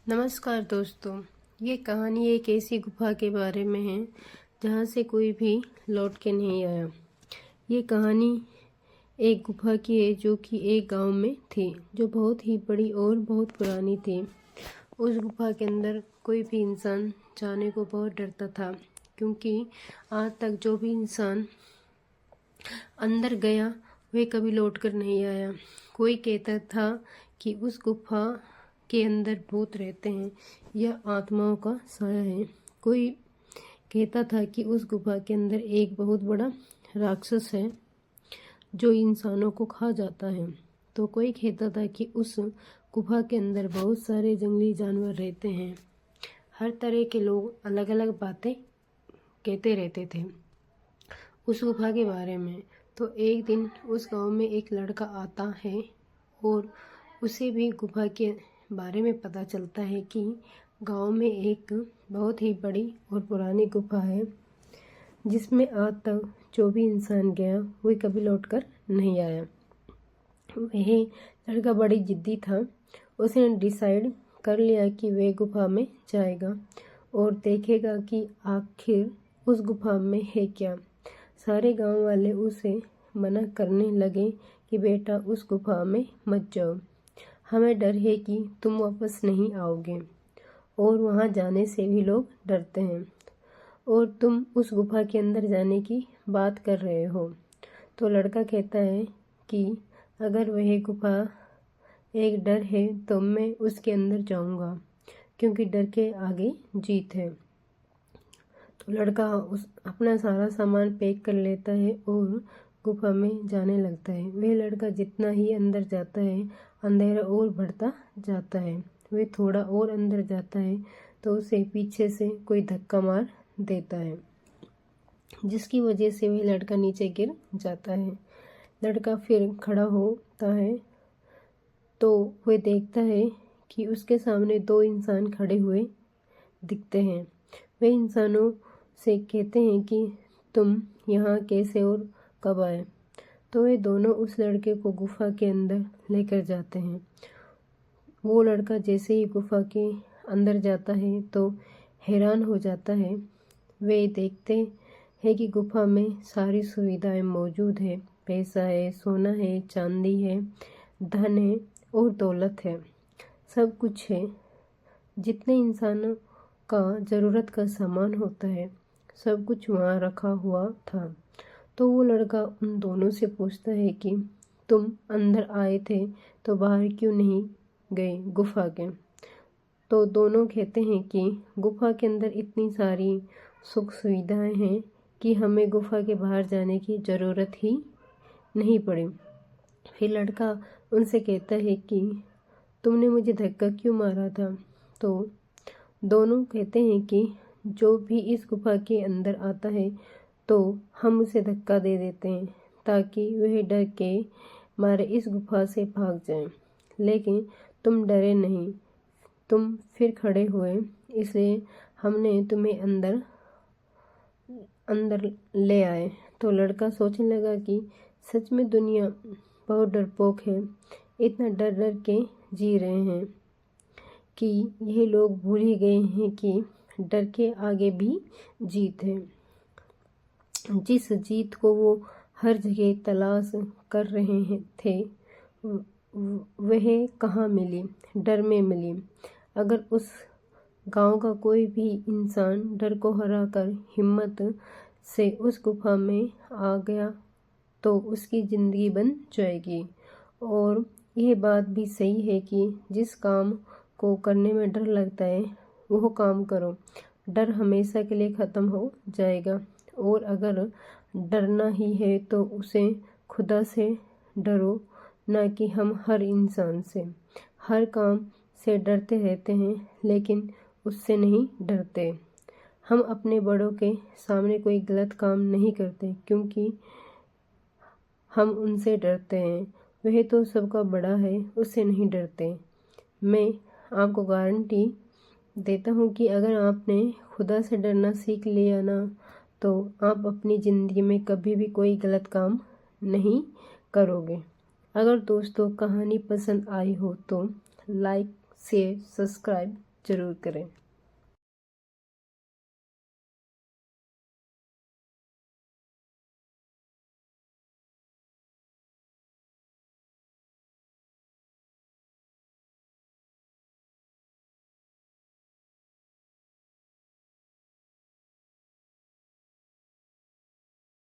नमस्कार दोस्तों। ये कहानी एक ऐसी गुफा के बारे में है जहाँ से कोई भी लौट के नहीं आया। ये कहानी एक गुफा की है जो कि एक गांव में थी, जो बहुत ही बड़ी और बहुत पुरानी थी। उस गुफा के अंदर कोई भी इंसान जाने को बहुत डरता था, क्योंकि आज तक जो भी इंसान अंदर गया वह कभी लौट कर नहीं आया। कोई कहता था कि उस गुफा के अंदर भूत रहते हैं या आत्माओं का साया है। कोई कहता था कि उस गुफा के अंदर एक बहुत बड़ा राक्षस है जो इंसानों को खा जाता है। तो कोई कहता था कि उस गुफा के अंदर बहुत सारे जंगली जानवर रहते हैं। हर तरह के लोग अलग अलग बातें कहते रहते थे उस गुफा के बारे में। तो एक दिन उस गांव में एक लड़का आता है और उसे भी गुफा के बारे में पता चलता है कि गांव में एक बहुत ही बड़ी और पुरानी गुफा है जिसमें आज तक जो भी इंसान गया वह कभी लौटकर नहीं आया। वह लड़का बड़ी जिद्दी था। उसने डिसाइड कर लिया कि वह गुफा में जाएगा और देखेगा कि आखिर उस गुफा में है क्या। सारे गांव वाले उसे मना करने लगे कि बेटा उस गुफा में मत जाओ, हमें डर है कि तुम वापस नहीं आओगे, और वहां जाने से भी लोग डरते हैं, और तुम उस गुफा के अंदर जाने की बात कर रहे हो। तो लड़का कहता है कि अगर वह गुफा एक डर है तो मैं उसके अंदर जाऊंगा, क्योंकि डर के आगे जीत है। तो लड़का अपना सारा सामान पैक कर लेता है और गुफा में जाने लगता है। वह लड़का जितना ही अंदर जाता है अंधेरा और बढ़ता जाता है। वह थोड़ा और अंदर जाता है तो उसे पीछे से कोई धक्का मार देता है, जिसकी वजह से वह लड़का नीचे गिर जाता है। लड़का फिर खड़ा होता है तो वह देखता है कि उसके सामने दो इंसान खड़े हुए दिखते हैं। वे इंसानों से कहते हैं कि तुम यहाँ कैसे और कब आए। तो वे दोनों उस लड़के को गुफा के अंदर लेकर जाते हैं। वो लड़का जैसे ही गुफा के अंदर जाता है तो हैरान हो जाता है। वे देखते हैं कि गुफा में सारी सुविधाएं मौजूद है। पैसा है, सोना है, चांदी है, धन है और दौलत है। सब कुछ है। जितने इंसानों का ज़रूरत का सामान होता है सब कुछ वहाँ रखा हुआ था। तो वो लड़का उन दोनों से पूछता है कि तुम अंदर आए थे तो बाहर क्यों नहीं गए गुफा के। तो दोनों कहते हैं कि गुफा के अंदर इतनी सारी सुख सुविधाएं हैं कि हमें गुफा के बाहर जाने की ज़रूरत ही नहीं पड़ी। फिर लड़का उनसे कहता है कि तुमने मुझे धक्का क्यों मारा था। तो दोनों कहते हैं कि जो भी इस गुफा के अंदर आता है तो हम उसे धक्का दे देते हैं ताकि वह डर के मारे इस गुफा से भाग जाए, लेकिन तुम डरे नहीं, तुम फिर खड़े हुए, इसलिए हमने तुम्हें अंदर ले आए। तो लड़का सोचने लगा कि सच में दुनिया बहुत डरपोक है। इतना डर डर के जी रहे हैं कि यह लोग भूल ही गए हैं कि डर के आगे भी जीत है। जिस जीत को वो हर जगह तलाश कर रहे थे वह कहाँ मिली, डर में मिली। अगर उस गांव का कोई भी इंसान डर को हराकर हिम्मत से उस गुफा में आ गया तो उसकी ज़िंदगी बन जाएगी। और यह बात भी सही है कि जिस काम को करने में डर लगता है वो काम करो, डर हमेशा के लिए ख़त्म हो जाएगा। और अगर डरना ही है तो उसे खुदा से डरो, ना कि हम हर इंसान से। हर काम से डरते रहते हैं लेकिन उससे नहीं डरते। हम अपने बड़ों के सामने कोई गलत काम नहीं करते क्योंकि हम उनसे डरते हैं। वह तो सबका बड़ा है, उससे नहीं डरते। मैं आपको गारंटी देता हूँ कि अगर आपने खुदा से डरना सीख लिया ना तो आप अपनी ज़िंदगी में कभी भी कोई गलत काम नहीं करोगे। अगर दोस्तों कहानी पसंद आई हो तो लाइक, शेयर, सब्सक्राइब ज़रूर करें।